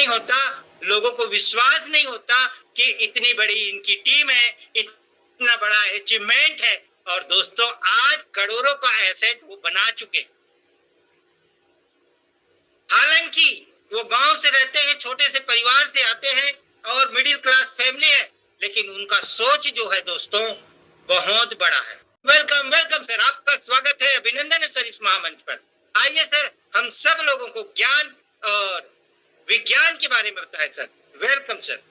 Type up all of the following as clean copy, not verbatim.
नहीं होता, लोगों को विश्वास नहीं होता कि इतनी बड़ी इनकी टीम है, इतना बड़ा अचीवमेंट है। और दोस्तों आज करोड़ों का एसेट वो बना चुके। हालांकि वो गांव से रहते हैं, छोटे से परिवार से आते हैं और मिडिल क्लास फैमिली है, लेकिन उनका सोच जो है दोस्तों बहुत बड़ा है। वेलकम वेलकम सर, आपका स्वागत है, अभिनंदन है सर इस महामंच पर। आइए सर, हम सब लोगों को ज्ञान और विज्ञान के बारे में बताएं सर। Welcome sir.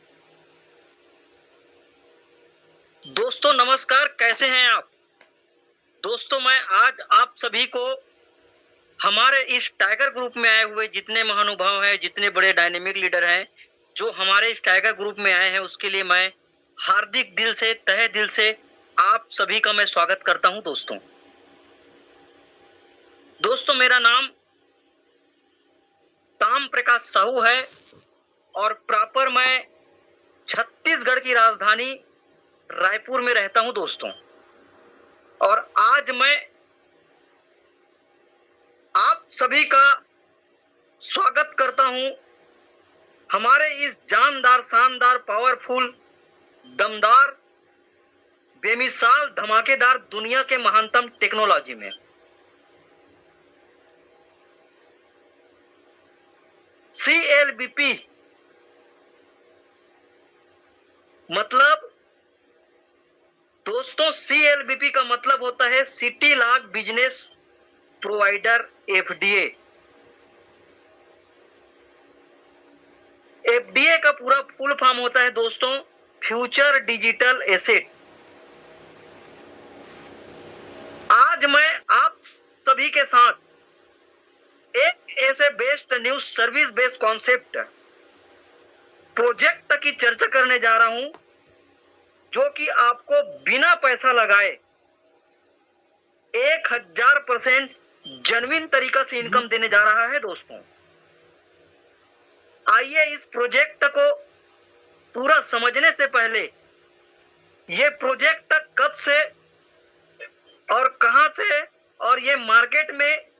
दोस्तों नमस्कार, कैसे हैं आप? दोस्तों मैं आज आप सभी को हमारे इस टाइगर ग्रुप में आए हुए जितने महानुभाव हैं, जितने बड़े डायनेमिक लीडर हैं, जो हमारे इस टाइगर ग्रुप में आए हैं, उसके लिए मैं हार्दिक दिल से, तहे दिल से आप सभी का मैं स्वागत करता हूं। दोस्तों मेरा नाम ताम प्रकाश साहू है और प्रॉपर मैं छत्तीसगढ़ की राजधानी रायपुर में रहता हूं दोस्तों। और आज मैं आप सभी का स्वागत करता हूं हमारे इस जानदार, शानदार, पावरफुल, दमदार, बेमिसाल, धमाकेदार दुनिया के महानतम टेक्नोलॉजी में। CLBP मतलब दोस्तों CLBP का मतलब होता है city lock business provider FDA। FDA का पूरा फुल फॉर्म होता है दोस्तों फ्यूचर डिजिटल एसेट। आज मैं आप सभी के साथ एक ऐसे best news service based concept project की चर्चा करने जा रहा हूं, जो कि आपको बिना पैसा लगाए 1000% जेन्युइन तरीका से इनकम देने जा रहा है दोस्तों। आइए इस प्रोजेक्ट को पूरा समझने से पहले ये प्रोजेक्ट कब से और कहां से और ये मार्केट में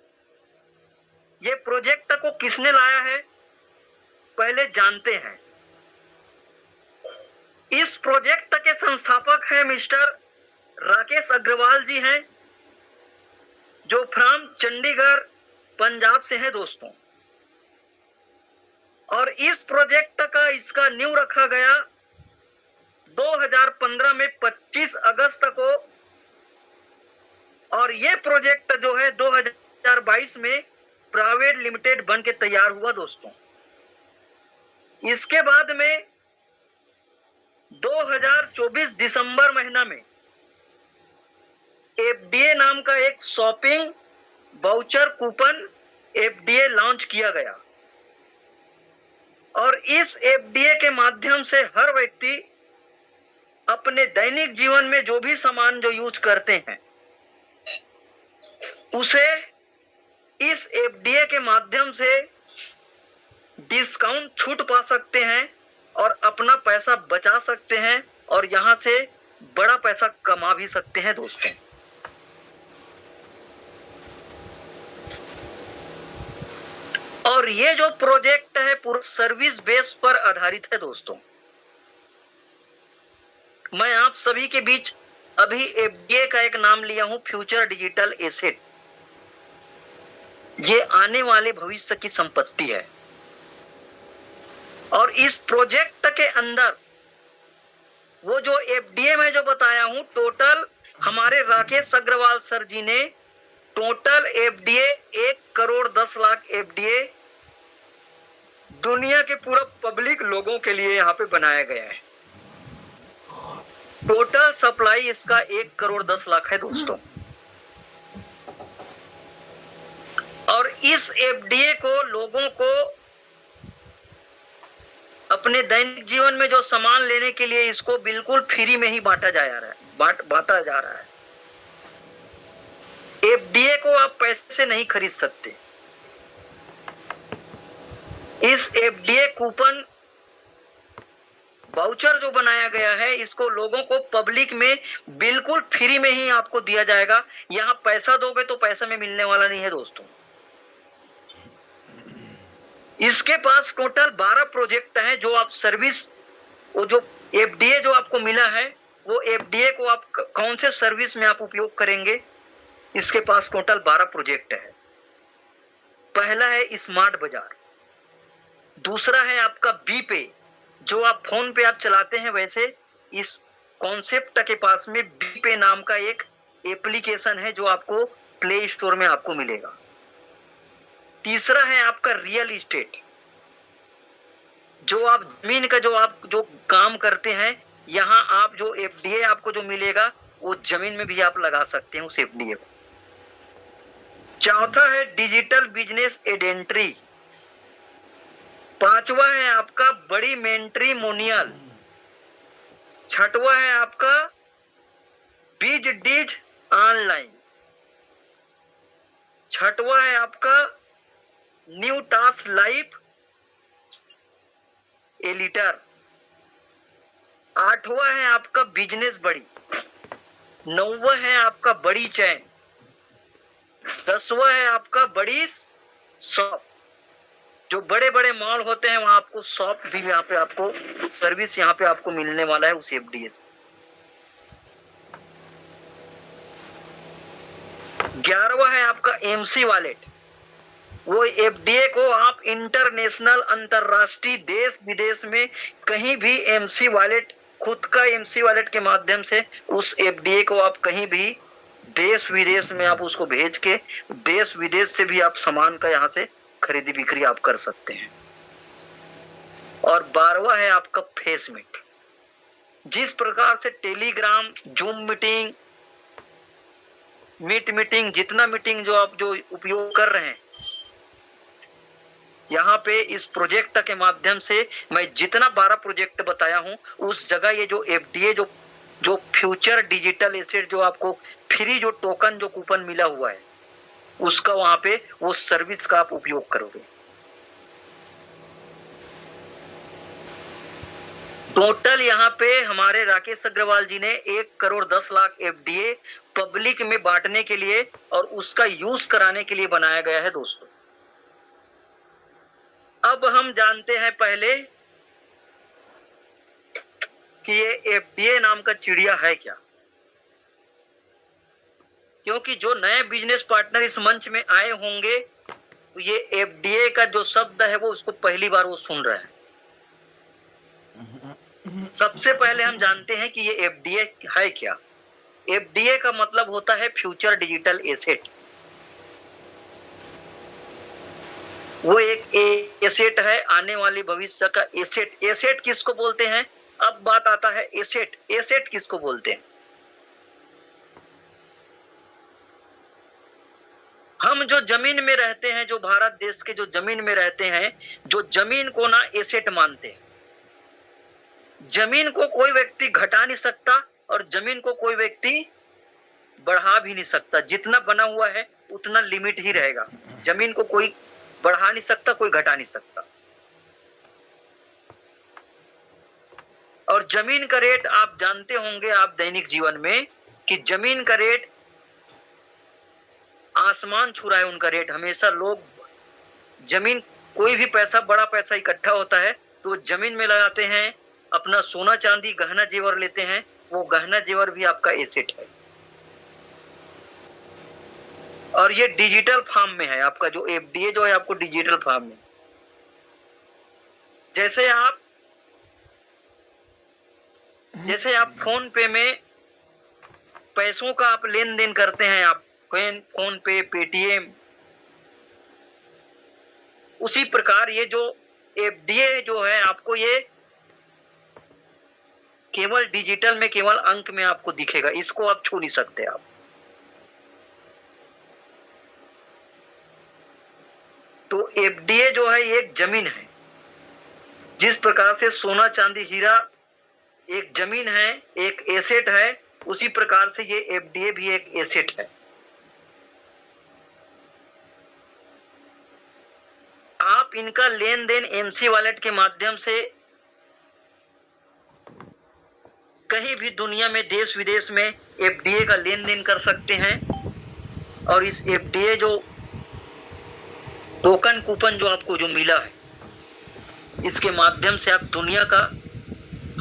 ये प्रोजेक्ट को किसने लाया है पहले जानते हैं। इस प्रोजेक्ट के संस्थापक हैं मिस्टर राकेश अग्रवाल जी हैं, जो फ्रॉम चंडीगढ़ पंजाब से हैं दोस्तों। और इस प्रोजेक्ट का इसका न्यू रखा गया 2015 में 25 अगस्त को, और ये प्रोजेक्ट जो है 2022 में प्राइवेट लिमिटेड बन के तैयार हुआ दोस्तों। इसके बाद में 2024 दिसंबर महीना में FDA नाम का एक shopping voucher coupon FDA launch किया गया। और इस FDA के माध्यम से हर व्यक्ति अपने दैनिक जीवन में जो भी सामान जो यूज करते हैं उसे इस FDA के माध्यम से डिस्काउंट छूट पा सकते हैं और अपना पैसा बचा सकते हैं और यहां से बड़ा पैसा कमा भी सकते हैं दोस्तों। और ये जो प्रोजेक्ट है पूरा सर्विस बेस पर आधारित है दोस्तों। मैं आप सभी के बीच अभी FDA का एक नाम लिया हूं, फ्यूचर डिजिटल एसेट। ये आने वाले भविष्य की संपत्ति है। और इस प्रोजेक्ट के अंदर वो जो FDA में जो बताया हूं, टोटल हमारे राकेश अग्रवाल सर जी ने टोटल FDA 1,10,00,000 FDA दुनिया के पूरा पब्लिक लोगों के लिए यहाँ पे बनाया गया है। टोटल सप्लाई इसका 1,10,00,000 है दोस्तों। और इस FDA को लोगों को अपने दैनिक जीवन में जो सामान लेने के लिए इसको बिल्कुल फ्री में ही बांटा जा रहा है। FDA को आप पैसे से नहीं खरीद सकते। इस FDA कूपन वाउचर जो बनाया गया है, इसको लोगों को पब्लिक में बिल्कुल फ्री में ही आपको दिया जाएगा। यहां पैसा दोगे तो पैसा में मिलने वाला नहीं है दोस्तों। इसके पास टोटल 12 प्रोजेक्ट हैं जो आप सर्विस, वो जो एफडीए जो आपको मिला है वो एफडीए को आप कौन से सर्विस में आप उपयोग करेंगे, इसके पास टोटल 12 प्रोजेक्ट है। पहला है स्मार्ट बाजार, दूसरा है आपका बी पे, जो आप फोन पे आप चलाते हैं वैसे इस कॉन्सेप्ट के पास में बी पे नाम का एक एप्लीकेशन है जो आपको प्ले स्टोर में आपको मिलेगा। तीसरा है आपका रियल एस्टेट, जो आप जमीन का जो आप जो काम करते हैं, यहाँ आप जो एफडीए आपको जो मिलेगा वो जमीन में भी आप लगा सकते हैं उस एफडीए को। चौथा है डिजिटल बिजनेस एडेंट्री, पांचवा है आपका बड़ी मैट्रिमोनियल, छठवा है आपका बीज डीज ऑनलाइन, छठवा है आपका न्यू टास्क लाइफ एडिटर, आठवां है आपका बिजनेस बड़ी, नौवां है आपका बड़ी चैन, दसवां है आपका बड़ी शॉप, जो बड़े बड़े मॉल होते हैं वहां आपको शॉप भी यहाँ पे आपको सर्विस यहाँ पे आपको मिलने वाला है उस एफडीए से। 11वां है आपका एमसी वॉलेट, वो एफडीए को आप इंटरनेशनल अंतरराष्ट्रीय देश विदेश में कहीं भी एमसी वॉलेट, खुद का एमसी वॉलेट के माध्यम से उस एफडीए को आप कहीं भी देश विदेश में आप उसको भेज के देश विदेश से भी आप सामान का यहाँ से खरीदी बिक्री आप कर सकते हैं। और 12वां है आपका फेसमेट, जिस प्रकार से Telegram, Zoom meeting, Meet meeting, जितना मीटिंग जो आप जो उपयोग कर रहे हैं, यहाँ पे इस प्रोजेक्ट के माध्यम से मैं जितना 12 प्रोजेक्ट बताया हूं उस जगह ये जो एफडीए जो फ्यूचर डिजिटल एसेट जो आपको फ्री जो टोकन जो कूपन मिला हुआ है उसका वहां पे वो सर्विस का आप उपयोग करोगे। टोटल यहाँ पे हमारे राकेश अग्रवाल जी ने 1,10,00,000 एफडीए पब्लिक में बांटने के लिए और उसका यूज कराने के लिए बनाया गया है दोस्तों। अब हम जानते हैं पहले कि ये एफडीए नाम का चिड़िया है क्या, क्योंकि जो नए बिजनेस पार्टनर इस मंच में आए होंगे तो ये एफडीए का जो शब्द है वो उसको पहली बार वो सुन रहे हैं। सबसे पहले हम जानते हैं कि ये एफडीए है क्या। एफडीए का मतलब होता है फ्यूचर डिजिटल एसेट। वो एक एसेट है, आने वाले भविष्य का एसेट। एसेट किसको बोलते हैं? अब बात आता है एसेट। एसेट किसको बोलते हैं? हम जो जमीन में रहते हैं, जो भारत देश के जो जमीन में रहते हैं, जो जमीन को ना एसेट मानते हैं। जमीन को कोई व्यक्ति घटा नहीं सकता और जमीन को कोई व्यक्ति बढ़ा भी नहीं सकता। जितना बना हुआ है उतना लिमिट ही रहेगा। जमीन को कोई बढ़ा नहीं सकता, कोई घटा नहीं सकता। और जमीन का रेट आप जानते होंगे आप दैनिक जीवन में कि जमीन का रेट आसमान छू रहा है। उनका रेट हमेशा लोग जमीन, कोई भी पैसा, बड़ा पैसा इकट्ठा होता है तो जमीन में लगाते हैं, अपना सोना चांदी गहना जेवर लेते हैं। वो गहना जेवर भी आपका एसेट है। और ये डिजिटल फॉर्म में है। आपका जो एफडीए जो है आपको डिजिटल फॉर्म में, जैसे आप फोन पे में पैसों का आप लेन देन करते हैं, आप फोन पे, पेटीएम, उसी प्रकार ये जो एफडीए जो है आपको ये केवल डिजिटल में, केवल अंक में आपको दिखेगा। इसको आप छू नहीं सकते। आप तो एफडीए जो है ये एक जमीन है। जिस प्रकार से सोना चांदी हीरा एक जमीन है, एक एसेट है, उसी प्रकार से ये एफडीए भी एक एसेट है। आप इनका लेन देन एमसी वॉलेट के माध्यम से कहीं भी दुनिया में, देश विदेश में एफडीए का लेन देन कर सकते हैं। और इस एफडीए जो टोकन कूपन जो आपको जो मिला है इसके माध्यम से आप दुनिया का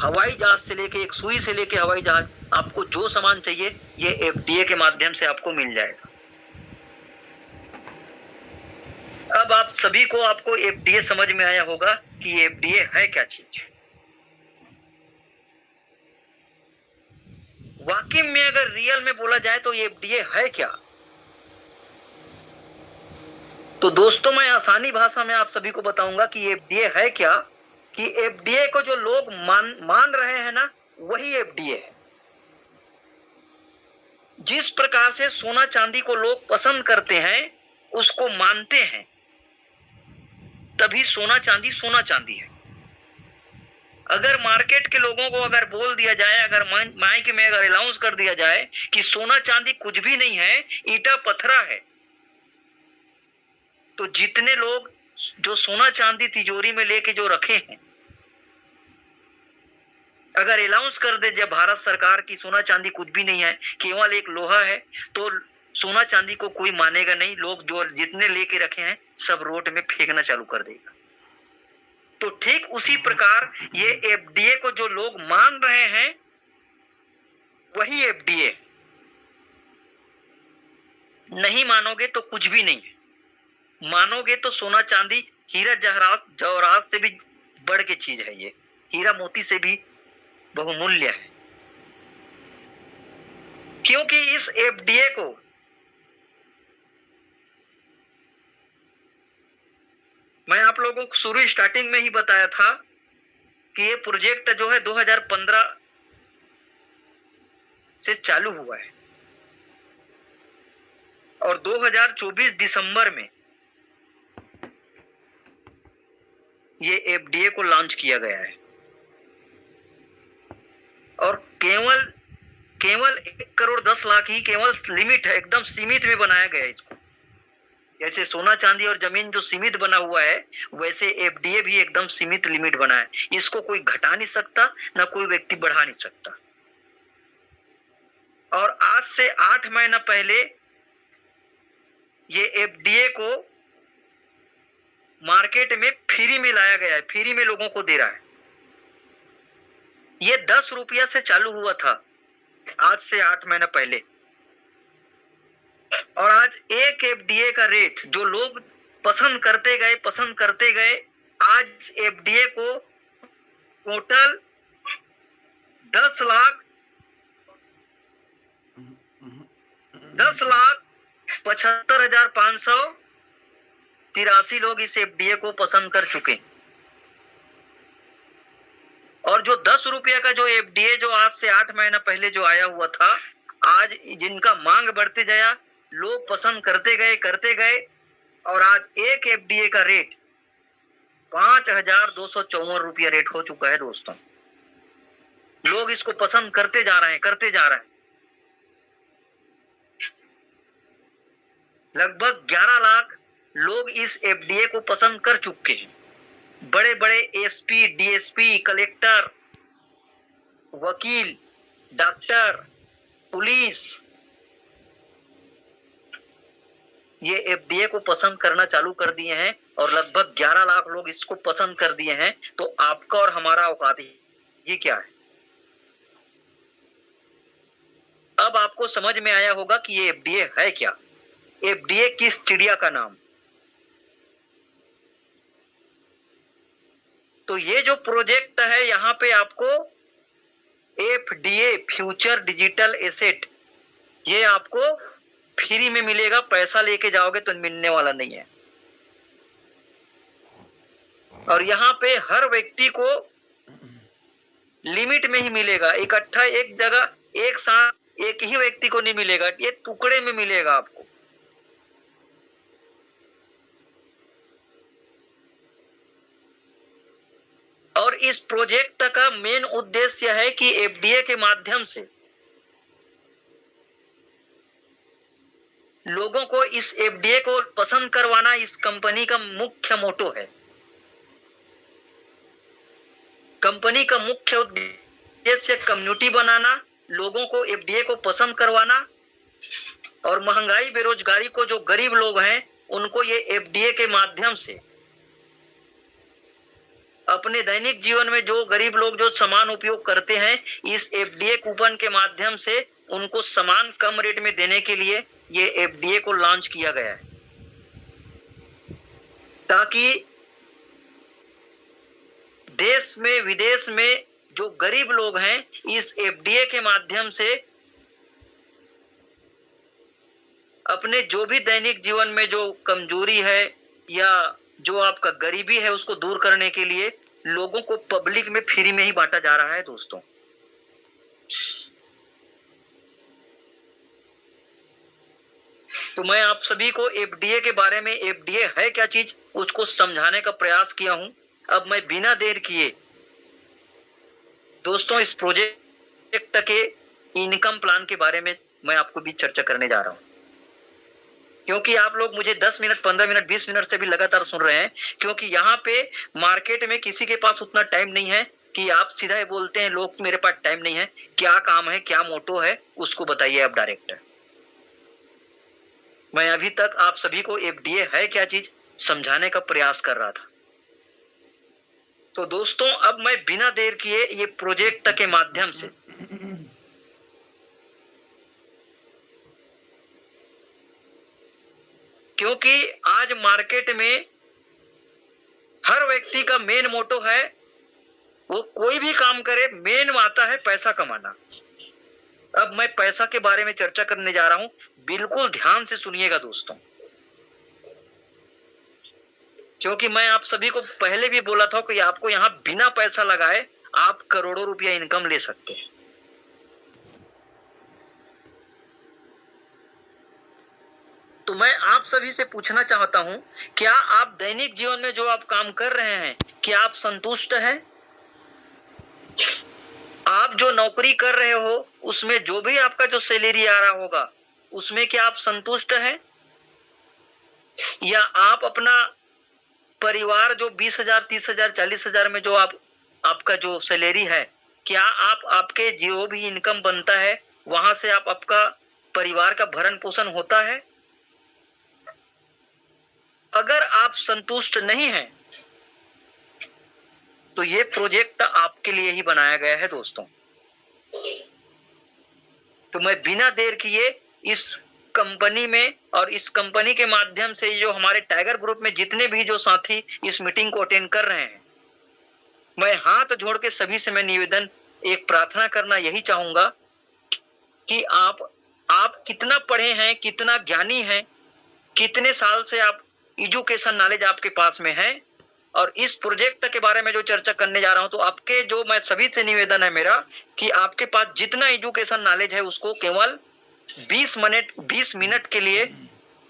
हवाई जहाज से लेके, एक सुई से लेके हवाई जहाज, आपको जो सामान चाहिए ये एफडीए के माध्यम से आपको मिल जाएगा। अब आप सभी को, आपको एफडीए समझ में आया होगा कि एफडीए है क्या चीज। वाकई में अगर रियल में बोला जाए तो एफडीए है क्या, तो दोस्तों मैं आसानी भाषा में आप सभी को बताऊंगा कि एफडीए है क्या। कि एफडीए को जो लोग मान रहे हैं ना, वही एफडीए है। जिस प्रकार से सोना चांदी को लोग पसंद करते हैं, उसको मानते हैं, तभी सोना चांदी है। अगर मार्केट के लोगों को अगर बोल दिया जाए, अगर माइक में अगर अनाउंस कर दिया जाए कि सोना चांदी कुछ भी नहीं है, ईटा पत्थरा है, तो जितने लोग जो सोना चांदी तिजोरी में लेके जो रखे हैं, अगर अनाउंस कर दे जब भारत सरकार की सोना चांदी कुछ भी नहीं है, केवल एक लोहा है, तो सोना चांदी को कोई मानेगा नहीं। लोग जो जितने लेके रखे हैं सब रोड में फेंकना चालू कर देगा। तो ठीक उसी प्रकार ये एफडीए को जो लोग मान रहे हैं वही एफडीए। नहीं मानोगे तो कुछ भी नहीं है, मानोगे तो सोना चांदी, हीरा जवाहरात से भी बढ़ के चीज है। ये हीरा मोती से भी बहुमूल्य है, क्योंकि इस एफडीए को मैं आप लोगों को शुरू स्टार्टिंग में ही बताया था कि ये प्रोजेक्ट जो है 2015 से चालू हुआ है और 2024 दिसंबर में ये एफडीए को लॉन्च किया गया है। और केवल 1,10,00,000 ही केवल लिमिट है, एकदम सीमित में बनाया गया है इसको। जैसे सोना चांदी और जमीन जो सीमित बना हुआ है, वैसे एफडीए भी एकदम सीमित लिमिट बना है। इसको कोई घटा नहीं सकता, ना कोई व्यक्ति बढ़ा नहीं सकता। और आज से 8 महीना पहले ये एफडीए को मार्केट में फ्री में लाया गया है, फ्री में लोगों को दे रहा है। ये 10 रुपया से चालू हुआ था आज से 8 महीना पहले, और आज एक एफडीए का रेट जो लोग पसंद करते गए, आज एफडीए को टोटल 10,75,583 लोग इस एफडीए को पसंद कर चुके। और जो 10 रुपया का जो एफडीए जो आज से 8 महीना पहले जो आया हुआ था, आज जिनका मांग बढ़ते गया, लोग पसंद करते गए, और आज एक एफडीए का रेट 5,254 रुपया रेट हो चुका है दोस्तों। लोग इसको पसंद करते जा रहे हैं। लगभग 11 लाख लोग इस एफडीए को पसंद कर चुके हैं। बड़े बड़े एसपी, डीएसपी, कलेक्टर, वकील, डॉक्टर, पुलिस ये एफडीए को पसंद करना चालू कर दिए हैं, और लगभग 11 लाख लोग इसको पसंद कर दिए हैं। तो आपका और हमारा औकात ये क्या है। अब आपको समझ में आया होगा कि ये एफडीए है क्या, एफडीए किस चिड़िया का नाम। तो ये जो प्रोजेक्ट है, यहाँ पे आपको एफडीए फ्यूचर डिजिटल एसेट, ये आपको फ्री में मिलेगा, पैसा लेके जाओगे तो मिलने वाला नहीं है। और यहाँ पे हर व्यक्ति को लिमिट में ही मिलेगा, इकट्ठा एक जगह एक साथ एक ही व्यक्ति को नहीं मिलेगा, ये टुकड़े में मिलेगा आपको। और इस प्रोजेक्ट का मेन उद्देश्य है कि एफडीए के माध्यम से लोगों को इस एफडीए को पसंद करवाना, इस कंपनी का मुख्य मोटो है। कंपनी का मुख्य उद्देश्य कम्युनिटी बनाना, लोगों को एफडीए को पसंद करवाना, और महंगाई बेरोजगारी को जो गरीब लोग हैं उनको ये एफडीए के माध्यम से अपने दैनिक जीवन में जो गरीब लोग जो सामान उपयोग करते हैं, इस एफडीए कूपन के माध्यम से उनको सामान कम रेट में देने के लिए ये एफडीए को लॉन्च किया गया है, ताकि देश में विदेश में जो गरीब लोग हैं इस एफडीए के माध्यम से अपने जो भी दैनिक जीवन में जो कमजोरी है या जो आपका गरीबी है उसको दूर करने के लिए लोगों को पब्लिक में फ्री में ही बांटा जा रहा है दोस्तों। तो मैं आप सभी को एफडीए के बारे में, एफडीए है क्या चीज, उसको समझाने का प्रयास किया हूं। अब मैं बिना देर किए दोस्तों इस प्रोजेक्ट के इनकम प्लान के बारे में मैं आपको भी चर्चा करने जा रहा हूं, क्योंकि आप लोग मुझे 10 मिनट, 15 मिनट, 20 मिनट से भी लगातार सुन रहे हैं, क्योंकि यहाँ पे मार्केट में किसी के पास उतना टाइम नहीं है कि आप सीधा ही बोलते हैं लोग मेरे पास टाइम नहीं है, क्या काम है, क्या मोटो है, उसको बताइए आप डायरेक्ट। मैं अभी तक आप सभी को एफडीए है क्या चीज समझाने का प्रयास कर रहा था। तो दोस्तों अब मैं बिना देर किए ये प्रोजेक्ट के माध्यम से क्योंकि आज मार्केट में हर व्यक्ति का मेन मोटो है, वो कोई भी काम करे मेन आता है पैसा कमाना। अब मैं पैसा के बारे में चर्चा करने जा रहा हूं, बिल्कुल ध्यान से सुनिएगा दोस्तों, क्योंकि मैं आप सभी को पहले भी बोला था कि आपको यहां बिना पैसा लगाए आप करोड़ों रुपया इनकम ले सकते हैं। तो मैं आप सभी से पूछना चाहता हूं, क्या आप दैनिक जीवन में जो आप काम कर रहे हैं क्या आप संतुष्ट हैं? आप जो नौकरी कर रहे हो उसमें जो भी आपका जो सैलरी आ रहा होगा उसमें क्या आप संतुष्ट हैं? या आप अपना परिवार जो 20,000, 30,000, 40,000 में जो आपका जो सैलरी है, क्या आप आपके जो भी इनकम बनता है वहां से आपका परिवार का भरण पोषण होता है? अगर आप संतुष्ट नहीं हैं तो ये प्रोजेक्ट आपके लिए ही बनाया गया है दोस्तों। तो मैं बिना देर किए इस कंपनी में और इस कंपनी के माध्यम से जो हमारे टाइगर ग्रुप में जितने भी जो साथी इस मीटिंग को अटेंड कर रहे हैं, मैं हाथ जोड़ के सभी से मैं निवेदन एक प्रार्थना करना यही चाहूंगा कि आप कितना पढ़े हैं, कितना ज्ञानी हैं, कितने साल से आप एजुकेशन नॉलेज आपके पास में है, और इस प्रोजेक्ट के बारे में जो चर्चा करने जा रहा हूं तो आपके जो मैं सभी से निवेदन है मेरा कि आपके पास जितना एजुकेशन नॉलेज है उसको केवल 20 मिनट के लिए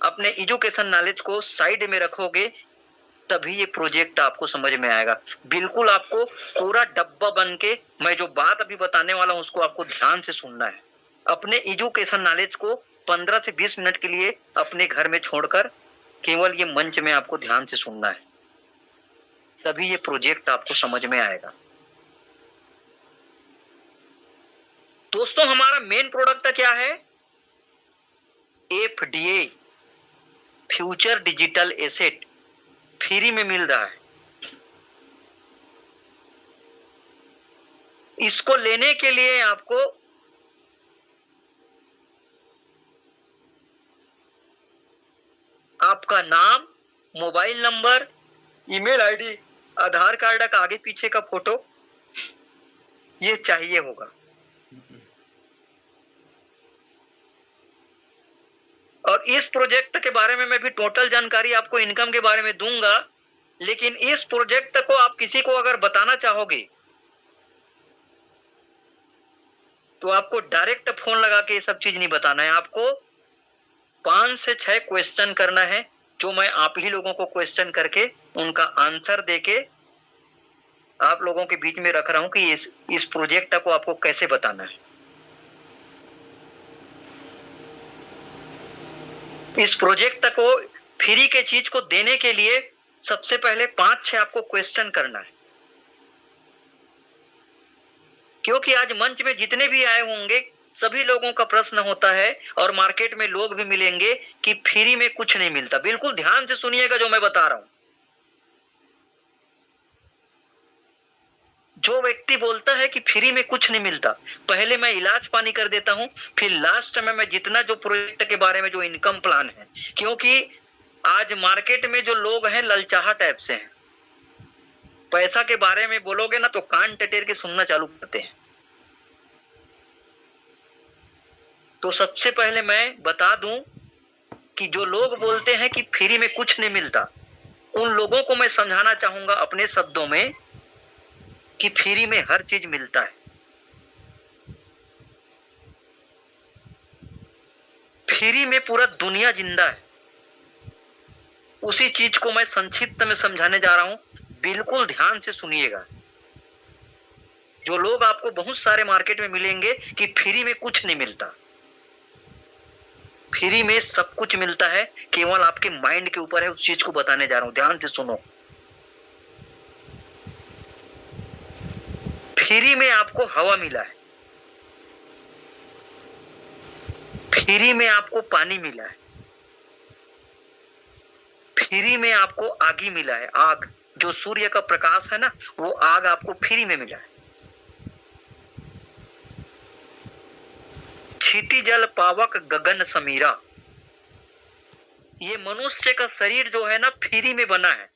अपने एजुकेशन नॉलेज को साइड में रखोगे तभी ये प्रोजेक्ट आपको समझ में आएगा। बिल्कुल आपको पूरा डब्बा बन के मैं जो बात अभी बताने वाला हूं उसको आपको ध्यान से सुनना है। अपने एजुकेशन नॉलेज को 15 से 20 मिनट के लिए अपने घर में छोड़कर केवल ये मंच में आपको ध्यान से सुनना है, तभी ये प्रोजेक्ट आपको समझ में आएगा। दोस्तों हमारा मेन प्रोडक्ट क्या है? FDA, future digital asset, free में मिल रहा है। इसको लेने के लिए आपको आपका नाम, मोबाइल नंबर, ईमेल आईडी, आधार कार्ड का आगे पीछे का फोटो ये चाहिए होगा। और इस प्रोजेक्ट के बारे में मैं भी टोटल जानकारी आपको इनकम के बारे में दूंगा, लेकिन इस प्रोजेक्ट को आप किसी को अगर बताना चाहोगे तो आपको डायरेक्ट फोन लगा के ये सब चीज नहीं बताना है। आपको 5 से 6 क्वेश्चन करना है, जो मैं आप ही लोगों को क्वेश्चन करके उनका आंसर देके आप लोगों के बीच में रख रहा हूं कि इस प्रोजेक्ट को आपको कैसे बताना है। इस प्रोजेक्ट को फ्री के चीज को देने के लिए सबसे पहले 5-6 आपको क्वेश्चन करना है, क्योंकि आज मंच में जितने भी आए होंगे सभी लोगों का प्रश्न होता है और मार्केट में लोग भी मिलेंगे कि फ्री में कुछ नहीं मिलता। बिल्कुल ध्यान से सुनिएगा जो मैं बता रहा हूं। जो व्यक्ति बोलता है कि फ्री में कुछ नहीं मिलता, पहले मैं इलाज पानी कर देता हूं, फिर लास्ट में मैं जितना जो प्रोजेक्ट के बारे में जो इनकम प्लान है, क्योंकि आज मार्केट में जो लोग हैं ललचाहा टाइप से हैं, पैसा के बारे में बोलोगे ना तो कान टेटेर के सुनना चालू करते हैं। तो सबसे पहले मैं बता दूं कि जो लोग बोलते हैं कि फ्री में कुछ नहीं मिलता, उन लोगों को मैं समझाना चाहूंगा अपने शब्दों में कि फ्री में हर चीज मिलता है। फ्री में पूरा दुनिया जिंदा है। उसी चीज को मैं संक्षिप्त में समझाने जा रहा हूं, बिल्कुल ध्यान से सुनिएगा। जो लोग आपको बहुत सारे मार्केट में मिलेंगे कि फ्री में कुछ नहीं मिलता, फ्री में सब कुछ मिलता है, केवल आपके माइंड के ऊपर है। उस चीज को बताने जा रहा हूं, ध्यान से सुनो। फ्री में आपको हवा मिला है, फ्री में आपको पानी मिला है, फ्री में आपको आग मिला है। आग जो सूर्य का प्रकाश है ना, वो आग आपको फ्री में मिला है। क्षिति जल पावक गगन समीरा, ये मनुष्य का शरीर जो है ना फ्री में बना है।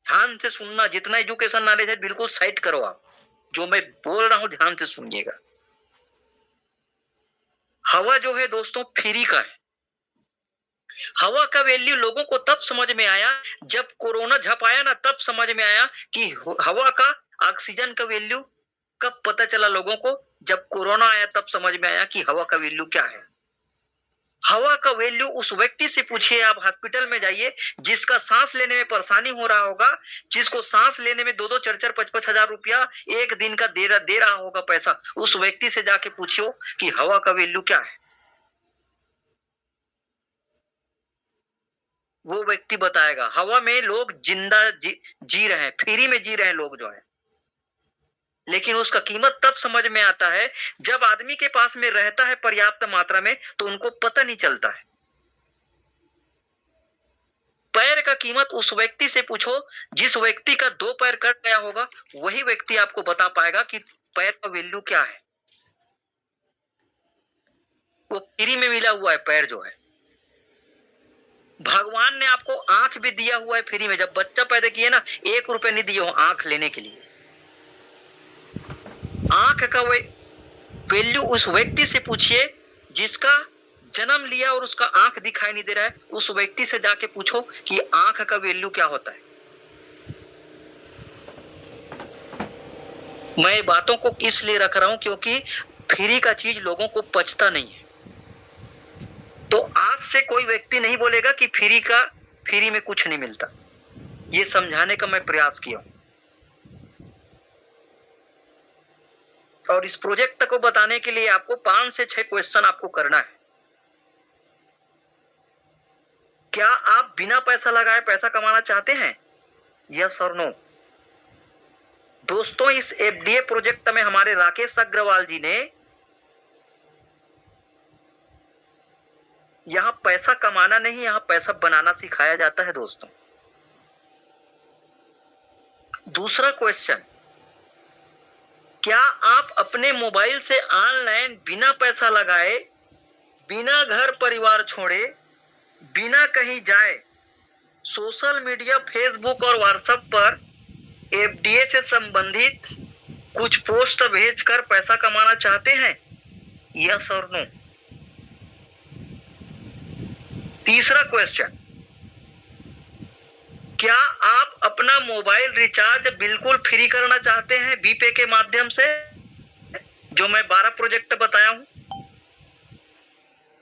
ध्यान से सुनना, जितना एजुकेशन नॉलेज है बिल्कुल साइड करो आप, जो मैं बोल रहा हूं ध्यान से सुनिएगा। हवा जो है दोस्तों फ्री का है। हवा का वैल्यू लोगों को तब समझ में आया जब कोरोना झपाया ना, तब समझ में आया कि हवा का, ऑक्सीजन का वैल्यू कब पता चला लोगों को, जब कोरोना आया तब समझ में आया कि हवा का वैल्यू क्या है। हवा का वैल्यू उस व्यक्ति से पूछिए, आप हॉस्पिटल में जाइए जिसका सांस लेने में परेशानी हो रहा होगा, जिसको सांस लेने में 2-2, 4-4, 5-5 हजार रुपया एक दिन का दे रहा होगा पैसा, उस व्यक्ति से जाके पूछियो कि हवा का वैल्यू क्या है। वो व्यक्ति बताएगा। हवा में लोग जिंदा जी रहे हैं, फ्री में जी रहे हैं लोग जो है, लेकिन उसका कीमत तब समझ में आता है जब आदमी के पास में रहता है पर्याप्त मात्रा में, तो उनको पता नहीं चलता है। पैर का कीमत उस व्यक्ति से पूछो जिस व्यक्ति का 2 पैर कट गया होगा, वही व्यक्ति आपको बता पाएगा कि पैर का वैल्यू क्या है। वो फ्री में मिला हुआ है पैर जो है। भगवान ने आपको आंख भी दिया हुआ है फ्री में। जब बच्चा पैदा किए ना, 1 रुपए नहीं दिए हो आंख लेने के लिए। आंख का वैल्यू उस व्यक्ति से पूछिए जिसका जन्म लिया और उसका आंख दिखाई नहीं दे रहा है। उस व्यक्ति से जाके पूछो कि आंख का वैल्यू क्या होता है। मैं बातों को इसलिए रख रहा हूं क्योंकि फ्री का चीज लोगों को पचता नहीं है। तो आज से कोई व्यक्ति नहीं बोलेगा कि फ्री में कुछ नहीं मिलता। ये समझाने का मैं प्रयास किया हूं। और इस प्रोजेक्ट को बताने के लिए आपको 5 से 6 क्वेश्चन आपको करना है। क्या आप बिना पैसा लगाए पैसा कमाना चाहते हैं? यस और नो? दोस्तों, इस एफडीए प्रोजेक्ट में हमारे राकेश अग्रवाल जी ने यहां पैसा कमाना नहीं, यहां पैसा बनाना सिखाया जाता है दोस्तों। दूसरा क्वेश्चन, क्या आप अपने मोबाइल से ऑनलाइन बिना पैसा लगाए, बिना घर परिवार छोड़े, बिना कहीं जाए, सोशल मीडिया फेसबुक और व्हाट्सएप पर एफडीए से संबंधित कुछ पोस्ट भेजकर पैसा कमाना चाहते हैं? यस और नो? तीसरा क्वेश्चन, क्या आप अपना मोबाइल रिचार्ज बिल्कुल फ्री करना चाहते हैं बीपे के माध्यम से, जो मैं 12 प्रोजेक्ट बताया हूं?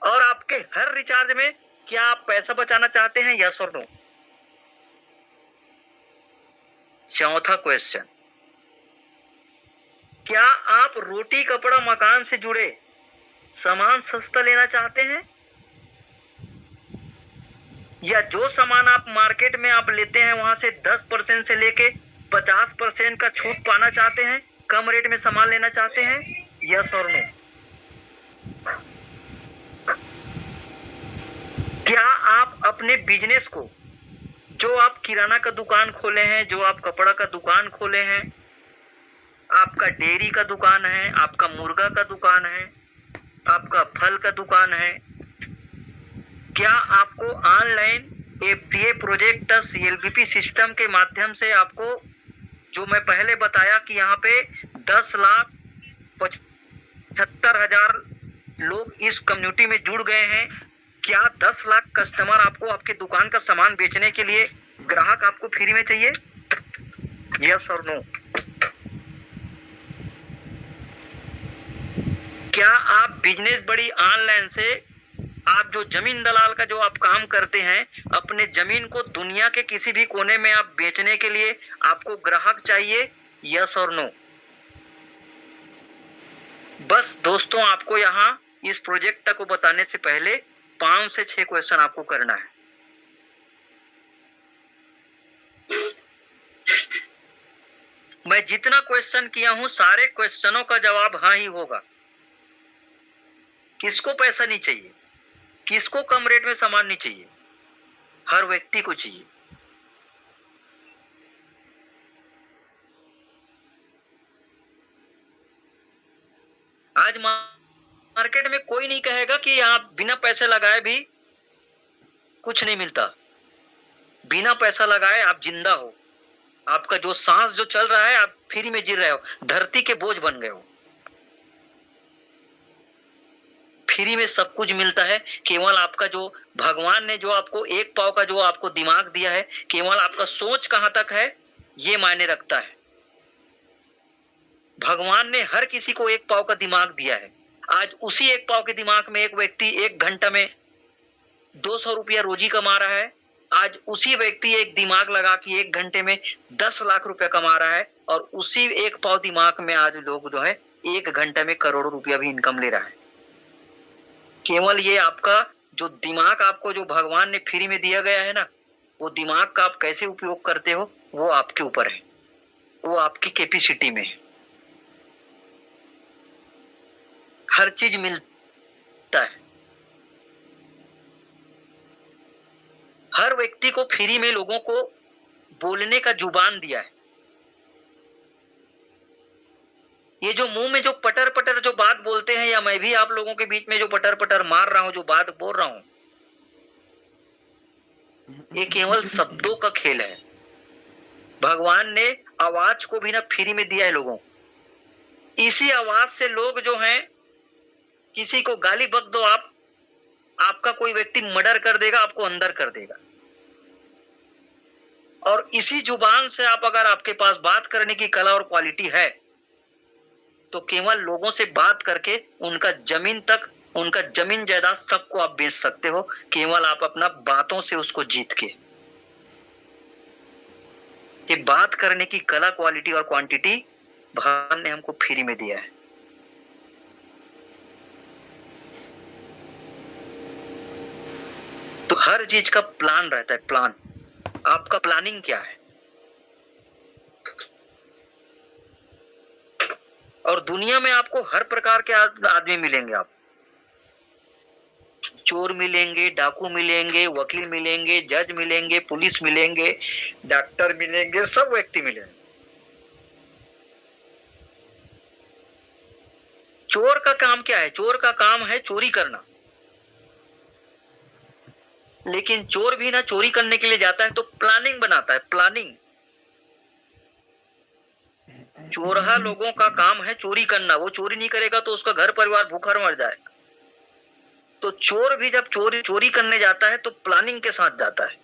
और आपके हर रिचार्ज में क्या आप पैसा बचाना चाहते हैं? यस और नो? चौथा क्वेश्चन, क्या आप रोटी कपड़ा मकान से जुड़े सामान सस्ता लेना चाहते हैं, या जो सामान आप मार्केट में आप लेते हैं वहां से 10% से लेके 50% का छूट पाना चाहते हैं, कम रेट में सामान लेना चाहते हैं? यस और नो? क्या आप अपने बिजनेस को जो आप किराना का दुकान खोले हैं, जो आप कपड़ा का दुकान खोले हैं, आपका डेयरी का दुकान है, आपका मुर्गा का दुकान है, आपका फल का दुकान है, क्या आपको ऑनलाइन एफडीए प्रोजेक्ट सीएलबीपी सिस्टम के माध्यम से आपको, जो मैं पहले बताया कि यहाँ पे 10,75,000 लोग इस कम्युनिटी में जुड़ गए हैं, क्या 10 लाख कस्टमर आपको आपके दुकान का सामान बेचने के लिए ग्राहक आपको फ्री में चाहिए? यस और नो? क्या आप बिजनेस बड़ी ऑनलाइन से, आप जो जमीन दलाल का जो आप काम करते हैं, अपने जमीन को दुनिया के किसी भी कोने में आप बेचने के लिए आपको ग्राहक चाहिए? यस और नो? बस दोस्तों, आपको यहाँ इस प्रोजेक्ट को बताने से पहले 5 से 6 क्वेश्चन आपको करना है। मैं जितना क्वेश्चन किया हूं, सारे क्वेश्चनों का जवाब हाँ ही होगा। किसको पैसा नहीं चाहिए? किसको कम रेट में सामान नहीं चाहिए? हर व्यक्ति को चाहिए। आज मार्केट में कोई नहीं कहेगा कि आप बिना पैसे लगाए भी कुछ नहीं मिलता। बिना पैसा लगाए आप जिंदा हो, आपका जो सांस जो चल रहा है, आप फ्री में जी रहे हो, धरती के बोझ बन गए हो। फ्री में सब कुछ मिलता है, केवल आपका जो भगवान ने जो आपको एक पाव का जो आपको दिमाग दिया है, केवल आपका सोच कहां तक है ये मायने रखता है। भगवान ने हर किसी को एक पाव का दिमाग दिया है। आज उसी एक पाव के दिमाग में एक व्यक्ति 1 घंटा में 200 रुपया रोजी कमा रहा है। आज उसी व्यक्ति एक दिमाग लगा कि 1 घंटे में 10 लाख रुपया कमा रहा है, और उसी एक पाव दिमाग में आज लोग जो है 1 घंटे में करोड़ों रुपया भी इनकम ले रहा है। केवल ये आपका जो दिमाग आपको जो भगवान ने फ्री में दिया गया है ना, वो दिमाग का आप कैसे उपयोग करते हो वो आपके ऊपर है, वो आपकी कैपेसिटी में है। हर चीज मिलता है, हर व्यक्ति को फ्री में लोगों को बोलने का जुबान दिया है। ये जो मुंह में जो पटर पटर जो बात बोलते हैं, या मैं भी आप लोगों के बीच में जो पटर पटर मार रहा हूं, जो बात बोल रहा हूं, ये केवल शब्दों का खेल है। भगवान ने आवाज को भी ना फ्री में दिया है लोगों को। इसी आवाज से लोग जो हैं, किसी को गाली बक दो आप, आपका कोई व्यक्ति मर्डर कर देगा, आपको अंदर कर देगा। और इसी जुबान से आप, अगर आपके पास बात करने की कला और क्वालिटी है, तो केवल लोगों से बात करके उनका जमीन तक, उनका जमीन जायदाद सबको आप बेच सकते हो, केवल आप अपना बातों से उसको जीत के। ये बात करने की कला, क्वालिटी और क्वांटिटी भगवान ने हमको फ्री में दिया है। तो हर चीज का प्लान रहता है। प्लान, आपका प्लानिंग क्या है? और दुनिया में आपको हर प्रकार के आदमी मिलेंगे। आप चोर मिलेंगे, डाकू मिलेंगे, वकील मिलेंगे, जज मिलेंगे, पुलिस मिलेंगे, डॉक्टर मिलेंगे, सब व्यक्ति मिलेंगे। चोर का काम क्या है? चोर का काम है चोरी करना। लेकिन चोर भी ना चोरी करने के लिए जाता है तो प्लानिंग बनाता है, प्लानिंग। चोरहा लोगों का काम है चोरी करना। वो चोरी नहीं करेगा तो उसका घर परिवार भूखा मर जाएगा। तो चोर भी जब चोरी करने जाता है तो प्लानिंग के साथ जाता है।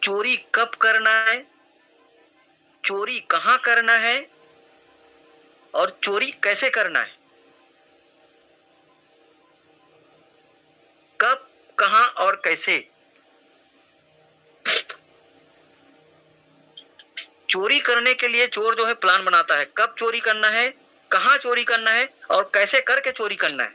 चोरी कब करना है, चोरी कहां करना है, और चोरी कैसे करना है, कब, कहां और कैसे। चोरी करने के लिए चोर जो है प्लान बनाता है, कब चोरी करना है, कहां चोरी करना है, और कैसे करके चोरी करना है।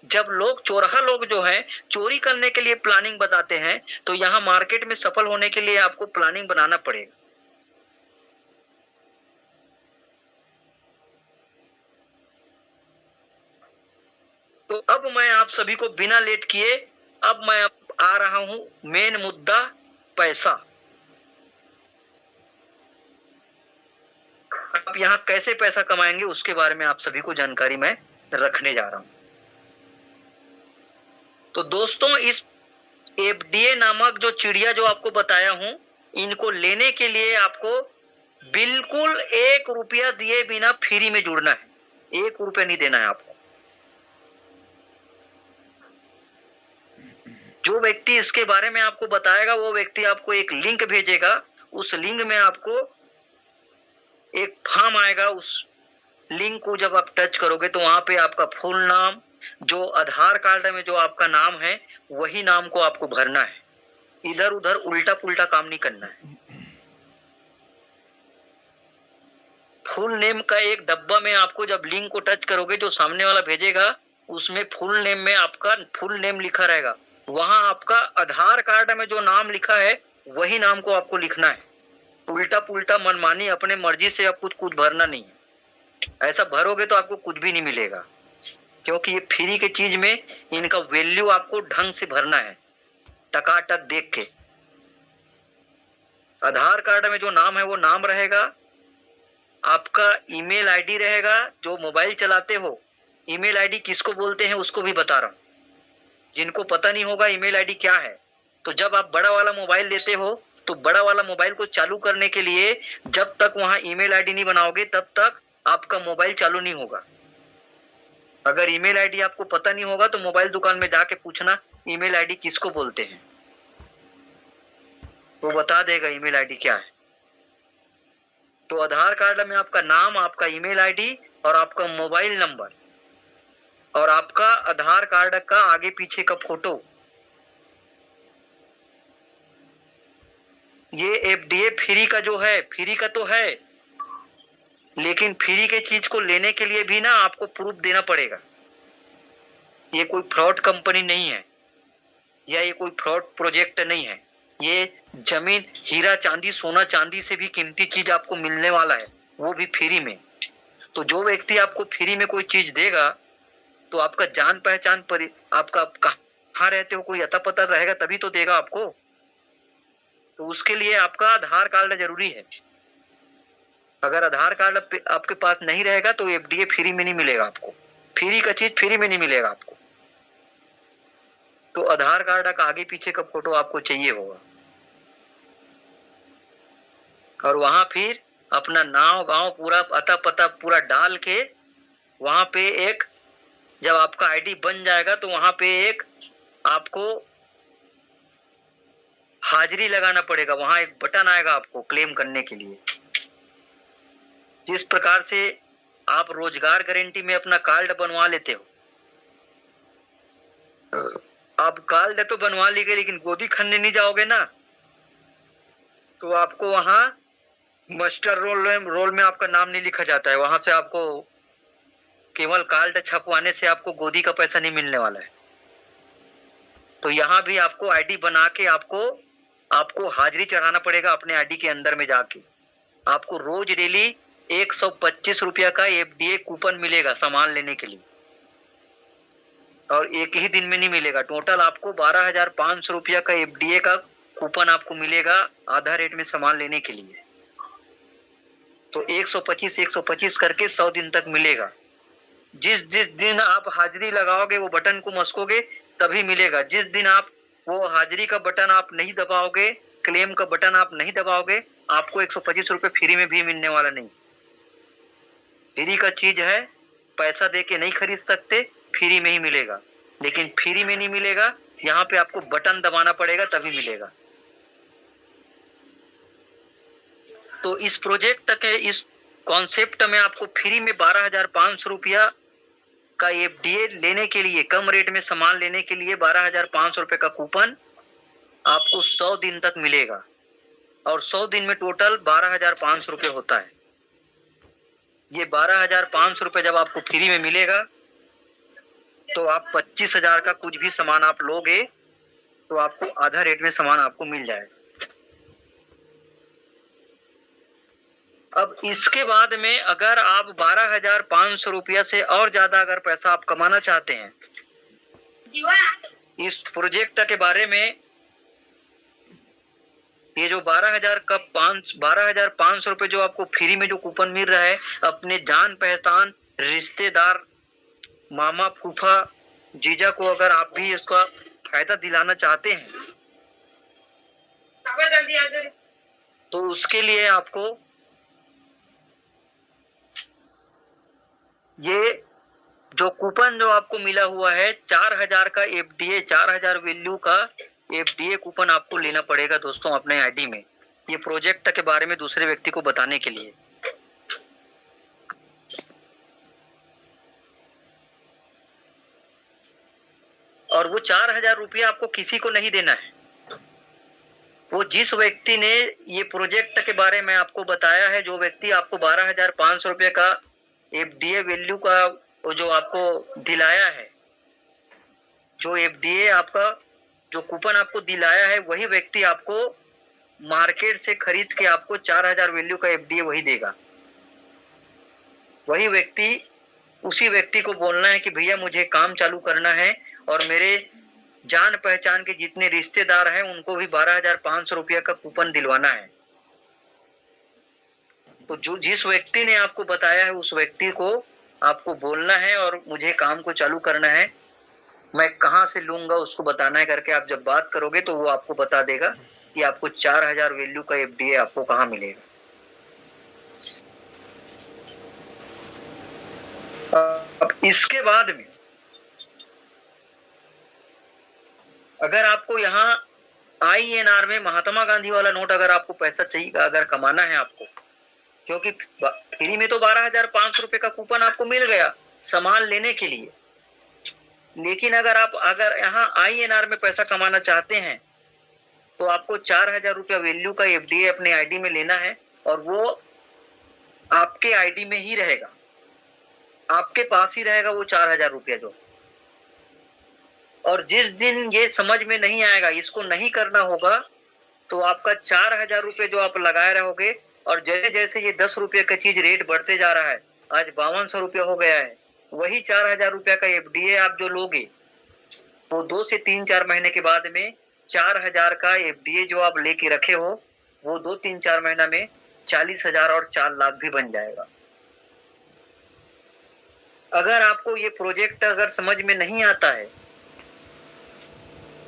जब लोग, चोरहा लोग जो है चोरी करने के लिए प्लानिंग बताते हैं, तो यहां मार्केट में सफल होने के लिए आपको प्लानिंग बनाना पड़ेगा। तो अब मैं आप सभी को बिना लेट किए, अब मैं आ रहा हूं मेन मुद्दा, पैसा। आप यहाँ कैसे पैसा कमाएंगे उसके बारे में आप सभी को जानकारी मैं रखने जा रहा हूं। तो दोस्तों, इस एफडीए नामक जो चिड़िया जो आपको बताया हूं, इनको लेने के लिए आपको बिल्कुल 1 रुपया दिए बिना फ्री में जुड़ना है। 1 रुपया नहीं देना है आपको। जो व्यक्ति इसके बारे में आपको बताएगा वो व्यक्ति आपको एक लिंक भेजेगा। उस लिंक में आपको एक फॉर्म आएगा। उस लिंक को जब आप टच करोगे तो वहां पे आपका फुल नाम, जो आधार कार्ड में जो आपका नाम है वही नाम को आपको भरना है। इधर उधर उल्टा पुल्टा काम नहीं करना है। फुल नेम का एक डब्बा में आपको जब लिंक को टच करोगे, जो सामने वाला भेजेगा उसमें फुल नेम में आपका फुल नेम लिखा रहेगा। वहां आपका आधार कार्ड में जो नाम लिखा है वही नाम को आपको लिखना है। उल्टा पुल्टा मनमानी अपने मर्जी से आप कुछ भरना नहीं है। ऐसा भरोगे तो आपको कुछ भी नहीं मिलेगा, क्योंकि ये फ्री के चीज में इनका वैल्यू आपको ढंग से भरना है, टकाटक देख के। आधार कार्ड में जो नाम है वो नाम रहेगा, आपका ईमेल आईडी रहेगा। जो मोबाइल चलाते हो, ईमेल आईडी किसको बोलते हैं उसको भी बता रहा हूं। जिनको पता नहीं होगा ईमेल आईडी क्या है, तो जब आप बड़ा वाला मोबाइल लेते हो तो बड़ा वाला मोबाइल को चालू करने के लिए जब तक वहां ईमेल आईडी नहीं बनाओगे तब तक आपका मोबाइल चालू नहीं होगा। अगर ईमेल आईडी आपको पता नहीं होगा तो मोबाइल दुकान में जाके पूछना ईमेल आईडी किसको बोलते हैं, वो बता देगा ईमेल आईडी क्या है। तो आधार कार्ड में आपका नाम, आपका ईमेल आईडी और आपका मोबाइल नंबर और आपका आधार कार्ड का आगे पीछे का फोटो, ये एफडीए फ्री का जो है, फ्री का तो है, लेकिन फ्री के चीज को लेने के लिए भी ना आपको प्रूफ देना पड़ेगा। ये कोई फ्रॉड कंपनी नहीं है या ये कोई फ्रॉड प्रोजेक्ट नहीं है। ये जमीन, हीरा चांदी, सोना चांदी से भी कीमती चीज आपको मिलने वाला है, वो भी फ्री में। तो जो व्यक्ति आपको फ्री में कोई चीज देगा तो आपका जान पहचान पर, आपका कहाँ रहते हो, कोई अता पता रहेगा तभी तो देगा आपको। तो उसके लिए आपका आधार कार्ड जरूरी है। अगर आधार कार्ड आपके पास नहीं रहेगा तो एफडीए फ्री में नहीं मिलेगा आपको। फ्री का चीज फ्री में नहीं मिलेगा आपको। तो आधार कार्ड का आगे पीछे का फोटो आपको चाहिए होगा। और वहां फिर अपना नाम, गांव, पूरा अता पता पूरा डाल के वहां पे एक, जब आपका आईडी बन जाएगा तो वहां पे एक आपको हाजिरी लगाना पड़ेगा। वहां एक बटन आएगा आपको क्लेम करने के लिए। जिस प्रकार से आप रोजगार गारंटी में अपना कार्ड बनवा लेते हो, आप कार्ड तो बनवा लीजिए लेकिन गोदी खनने नहीं जाओगे ना, तो आपको वहां मास्टर रोल में आपका नाम नहीं लिखा जाता है। वहां से आपको केवल कार्ड छपवाने से आपको गोदी का पैसा नहीं मिलने वाला है। तो यहाँ भी आपको आईडी बना के आपको हाजिरी चढ़ाना पड़ेगा अपने आईडी के अंदर में जाके। आपको रोज डेली 125 रुपया का एफडीए कूपन मिलेगा सामान लेने के लिए, और एक ही दिन में नहीं मिलेगा। टोटल आपको 12,500 रुपया का एफडीए का कूपन आपको मिलेगा आधा रेट में सामान लेने के लिए। तो 125 करके 100 दिन तक मिलेगा। जिस दिन आप हाजिरी लगाओगे, वो बटन को मसकोगे तभी मिलेगा। जिस दिन आप वो हाजिरी का बटन आप नहीं दबाओगे, क्लेम का बटन आप नहीं दबाओगे, आपको 125 रुपये फ्री में भी मिलने वाला नहीं। फ्री का चीज है, पैसा दे के नहीं खरीद सकते, फ्री में ही मिलेगा। लेकिन फ्री में नहीं मिलेगा, यहाँ पे आपको बटन दबाना पड़ेगा तभी मिलेगा। तो इस प्रोजेक्ट के इस कॉन्सेप्ट में आपको फ्री में 12,500 रुपया का एफडीए लेने के लिए, कम रेट में सामान लेने के लिए 12,500 रुपये का कूपन आपको 100 दिन तक मिलेगा। और 100 दिन में टोटल 12,500 रुपये होता है। ये 12,500 रुपये जब आपको फ्री में मिलेगा तो आप 25,000 का कुछ भी सामान आप लोगे तो आपको आधा रेट में सामान आपको मिल जाएगा। अब इसके बाद में अगर आप 12,500 रुपया से और ज्यादा अगर पैसा आप कमाना चाहते हैं, इस प्रोजेक्ट के बारे में, ये जो 12,500 रुपये जो आपको फ्री में जो कूपन मिल रहा है, अपने जान पहचान रिश्तेदार, मामा, फूफा, जीजा को अगर आप भी इसका फायदा दिलाना चाहते हैं तो उसके लिए आपको ये जो कूपन जो आपको मिला हुआ है 4,000 का एफडीए, 4,000 वैल्यू का एफडीए कूपन आपको लेना पड़ेगा दोस्तों अपने आईडी में, ये प्रोजेक्ट के बारे में दूसरे व्यक्ति को बताने के लिए। और वो 4,000 रुपया आपको किसी को नहीं देना है, वो जिस व्यक्ति ने ये प्रोजेक्ट के बारे में आपको बताया है, जो व्यक्ति आपको 12,500 रुपये का एफडीए वैल्यू का वो जो आपको दिलाया है, जो एफडीए आपका जो कूपन आपको दिलाया है, वही व्यक्ति आपको मार्केट से खरीद के आपको 4,000 वैल्यू का एफडीए वही देगा। वही व्यक्ति, उसी व्यक्ति को बोलना है कि भैया मुझे काम चालू करना है और मेरे जान पहचान के जितने रिश्तेदार हैं उनको भी 12,500 रुपया का कूपन दिलवाना है। तो जो जिस व्यक्ति ने आपको बताया है उस व्यक्ति को आपको बोलना है और मुझे काम को चालू करना है, मैं कहाँ से लूंगा उसको बताना है करके आप जब बात करोगे तो वो आपको बता देगा कि आपको 4,000 वैल्यू का एफडीए आपको कहाँ मिलेगा। अब इसके बाद में अगर आपको यहाँ INR में महात्मा गांधी वाला नोट अगर आपको पैसा चाहिए, अगर कमाना है आपको, क्योंकि फ्री में तो 12,500 रुपये का कूपन आपको मिल गया सामान लेने के लिए, लेकिन अगर यहाँ INR में पैसा कमाना चाहते हैं तो आपको 4,000 रुपया वैल्यू का एफडीए अपने आईडी में लेना है और वो आपके आईडी में ही रहेगा, आपके पास ही रहेगा वो 4,000 रुपया जो। और जिस दिन ये समझ में नहीं आएगा, इसको नहीं करना होगा, तो आपका 4,000 रुपये जो आप लगाए रहोगे और जैसे जैसे ये 10 रुपये का चीज रेट बढ़ते जा रहा है, आज 5200 रुपया हो गया है, वही 4,000 रुपया का एफडीए आप जो लोगे वो 2 से 3-4 महीने के बाद में 4,000 का एफडीए जो आप लेके रखे हो वो 2-3-4 महीना में 40,000 और 4 लाख भी बन जाएगा। अगर आपको ये प्रोजेक्ट अगर समझ में नहीं आता है,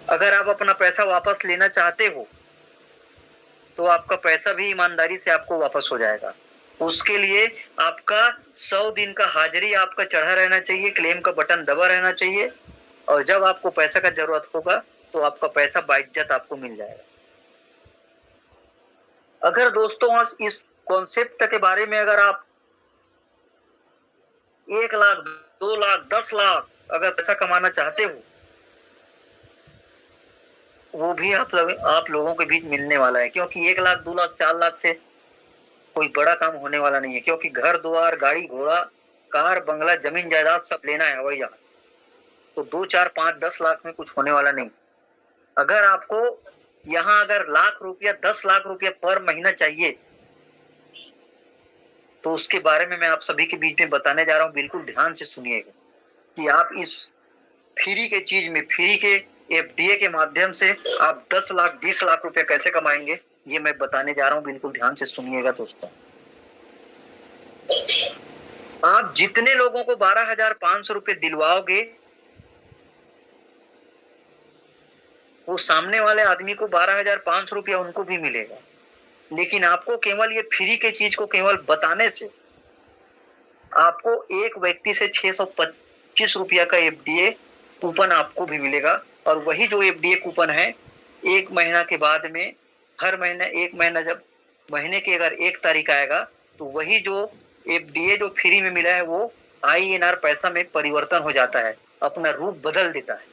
अगर आप अपना पैसा वापस लेना चाहते हो तो आपका पैसा भी ईमानदारी से आपको वापस हो जाएगा। उसके लिए आपका 100 दिन का हाजिरी आपका चढ़ा रहना चाहिए, क्लेम का बटन दबा रहना चाहिए और जब आपको पैसा का जरूरत होगा तो आपका पैसा बाइज्जत आपको मिल जाएगा। अगर दोस्तों इस कॉन्सेप्ट के बारे में अगर आप 1 लाख, 2 लाख, 10 लाख अगर पैसा कमाना चाहते हो, वो भी आप लोगों के बीच मिलने वाला है, क्योंकि 1 लाख, 2 लाख, 4 लाख से कोई बड़ा काम होने वाला नहीं है, क्योंकि घर द्वार, गाड़ी घोड़ा, कार, बंगला, जमीन जायदाद सब लेना है हवाई जहाज, तो 2, 4, 5, 10 लाख में कुछ होने वाला नहीं। अगर आपको यहाँ अगर लाख रुपया, 10 लाख रुपया पर महीना चाहिए तो उसके बारे में मैं आप सभी के बीच में बताने जा रहा हूँ, बिल्कुल ध्यान से सुनिएगा कि आप इस फ्री के चीज में, फ्री के एफडीए के माध्यम से आप 10 लाख, 20 लाख रुपया कैसे कमाएंगे, ये मैं बताने जा रहा हूँ, बिल्कुल ध्यान से सुनिएगा दोस्तों। आप जितने लोगों को 12,500 रुपये दिलवाओगे वो सामने वाले आदमी को 12,500 रुपया उनको भी मिलेगा, लेकिन आपको केवल ये फ्री के चीज को केवल बताने से आपको एक व्यक्ति से 625 रुपया का एफडीए कूपन आपको भी मिलेगा। और वही जो एफडीए कूपन है 1 महीना के बाद में, हर महीना 1 महीना जब महीने के अगर 1 तारीख आएगा तो वही जो एफडीए जो फ्री में मिला है वो INR पैसा में परिवर्तन हो जाता है, अपना रूप बदल देता है।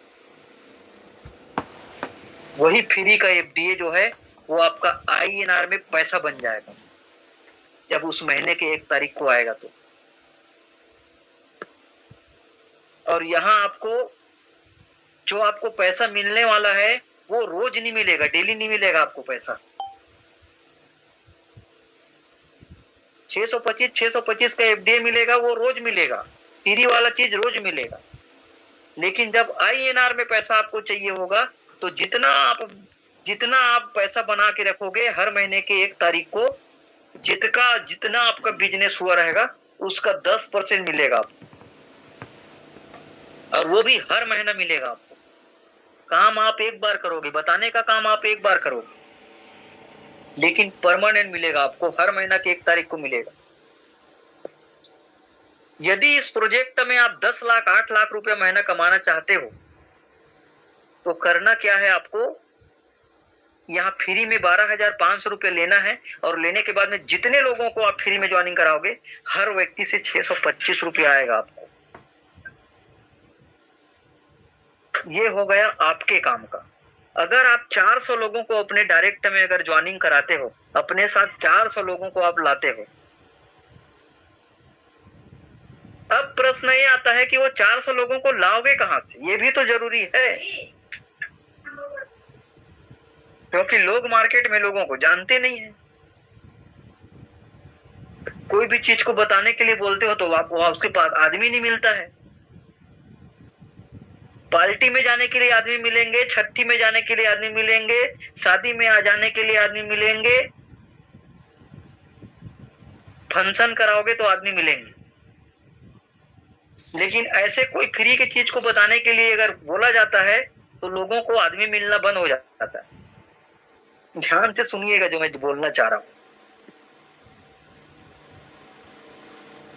वही फ्री का एफडीए जो है वो आपका INR में पैसा बन जाएगा जब उस महीने के 1 तारीख को आएगा तो। और यहाँ आपको जो आपको पैसा मिलने वाला है वो रोज नहीं मिलेगा, डेली नहीं मिलेगा आपको पैसा। 625 का एफडीए मिलेगा, वो रोज मिलेगा, फ्री वाला चीज रोज मिलेगा। लेकिन जब INR में पैसा आपको चाहिए होगा तो जितना आप पैसा बना के रखोगे हर महीने के 1 तारीख को जितना आपका बिजनेस हुआ रहेगा उसका 10% मिलेगा आपको, और वो भी हर महीना मिलेगा आपको। काम आप एक बार करोगे, बताने का काम आप एक बार करोगे, लेकिन परमानेंट मिलेगा आपको, हर महीना की 1 तारीख को मिलेगा। यदि इस प्रोजेक्ट में आप 10 लाख 8 लाख रुपया महीना कमाना चाहते हो तो करना क्या है, आपको यहाँ फ्री में 12,500 रुपये लेना है, और लेने के बाद में जितने लोगों को आप फ्री में ज्वाइनिंग कराओगे हर व्यक्ति से 625 रुपया आएगा आपको। ये हो गया आपके काम का। अगर आप 400 लोगों को अपने डायरेक्ट में अगर ज्वाइनिंग कराते हो, अपने साथ 400 लोगों को आप लाते हो, अब प्रश्न ये आता है कि वो 400 लोगों को लाओगे कहां से, ये भी तो जरूरी है, क्योंकि लोग मार्केट में लोगों को जानते नहीं है। कोई भी चीज को बताने के लिए बोलते हो तो आप उसके पास आदमी नहीं मिलता है। पार्टी में जाने के लिए आदमी मिलेंगे, छठी में जाने के लिए आदमी मिलेंगे, शादी में आ जाने के लिए आदमी मिलेंगे, फंक्शन कराओगे तो आदमी मिलेंगे, लेकिन ऐसे कोई फ्री की चीज को बताने के लिए अगर बोला जाता है तो लोगों को आदमी मिलना बंद हो जाता है। ध्यान से सुनिएगा जो मैं बोलना चाह रहा हूं।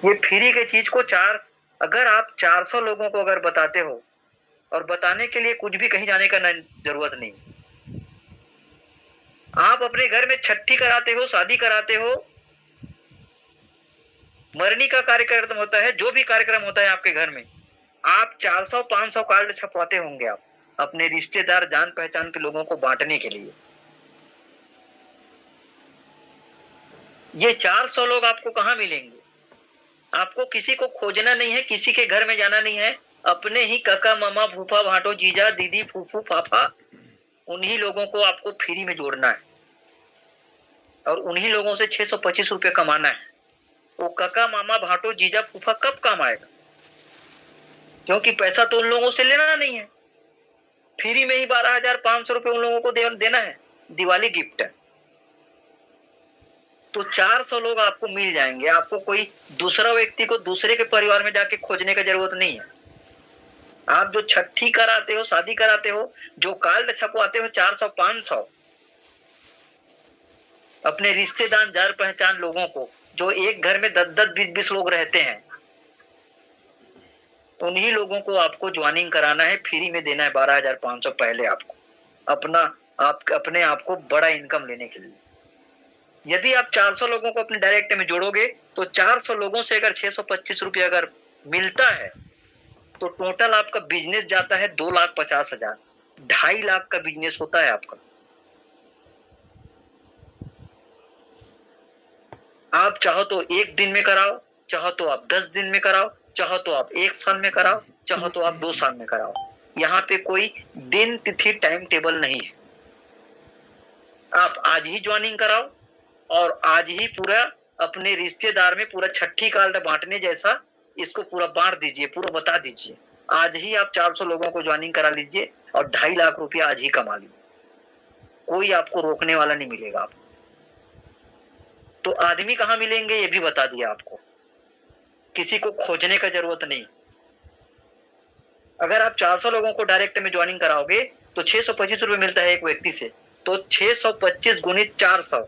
ये फ्री की चीज को अगर आप 400 लोगों को अगर बताते हो, और बताने के लिए कुछ भी कहीं जाने का जरूरत नहीं, आप अपने घर में छठी कराते हो, शादी कराते हो, मरनी का कार्यक्रम होता है, जो भी कार्यक्रम होता है आपके घर में, आप 400-500 कार्ड छपवाते होंगे आप अपने रिश्तेदार जान पहचान के लोगों को बांटने के लिए। ये 400 लोग आपको कहां मिलेंगे? आपको किसी को खोजना नहीं है, किसी के घर में जाना नहीं है, अपने ही काका मामा फूफा भाटो जीजा दीदी फूफू पापा, उन्हीं लोगों को आपको फ्री में जोड़ना है, और उन्हीं लोगों से 625 रुपये कमाना है। वो काका मामा भाटो जीजा फूफा कब काम आएगा, क्योंकि पैसा तो उन लोगों से लेना नहीं है, फ्री में ही 12,500 रुपये उन लोगों को देना है, दिवाली गिफ्ट है। तो 400 लोग आपको मिल जाएंगे, आपको कोई दूसरा व्यक्ति को दूसरे के परिवार में जाके खोजने का जरूरत नहीं है। आप जो छठी कराते हो, शादी कराते हो, जो कार्ड छपवाते हो 400-500 अपने रिश्तेदार जान पहचान लोगों को, जो एक घर में 10-10 20-20 लोग रहते हैं, उन्हीं लोगों को आपको ज्वाइनिंग कराना है, फ्री में देना है 12,500 पहले आपको, अपने आप को बड़ा इनकम लेने के लिए। यदि आप 400 लोगों को अपने डायरेक्ट में जोड़ोगे तो 400 लोगों से अगर 625 रुपये अगर मिलता है तो टोटल आपका बिजनेस जाता है 2,50,000, 2.5 लाख का बिजनेस होता है आपका। आप चाहो तो 1 दिन में कराओ, चाहो तो आप 10 दिन में कराओ, चाहो तो आप 1 साल में कराओ, चाहो तो आप 2 साल में कराओ। यहाँ पे कोई दिन तिथि टाइम टेबल नहीं है। आप आज ही ज्वाइनिंग कराओ और आज ही पूरा अपने रिश्तेदार में पूरा छठी कार्ड बांटने जैसा इसको पूरा बांट दीजिए, पूरा बता दीजिए। आज ही आप 400 लोगों को ज्वाइनिंग करा लीजिए और 2.5 लाख रुपया आज ही कमा लीजिए, कोई आपको रोकने वाला नहीं मिलेगा आपको। तो आदमी कहाँ मिलेंगे ये भी बता दिया आपको, किसी को खोजने का जरूरत नहीं। अगर आप 400 लोगों को डायरेक्ट में ज्वाइनिंग कराओगे तो 625 रुपये मिलता है एक व्यक्ति से, तो 625 गुणित 400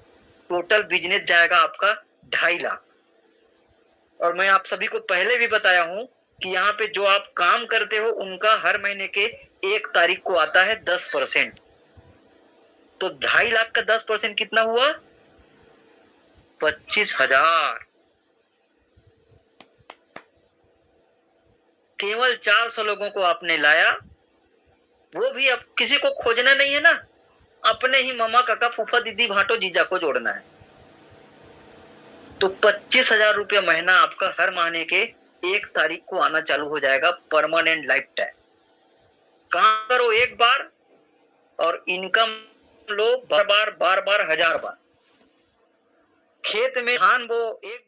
टोटल बिजनेस जाएगा आपका 2.5 लाख। और मैं आप सभी को पहले भी बताया हूं कि यहाँ पे जो आप काम करते हो उनका हर महीने के 1 तारीख को आता है 10%। तो 2.5 लाख का 10% कितना हुआ? 25,000। केवल 400 लोगों को आपने लाया, वो भी अब किसी को खोजना नहीं है ना, अपने ही मामा काका फूफा दीदी भाटो जीजा को जोड़ना है। तो 25,000 रुपया महीना आपका हर महीने के 1 तारीख को आना चालू हो जाएगा, परमानेंट लाइफ टाइम। काम करो एक बार और इनकम लो बार बार 1000 बार। खेत में धान बो एक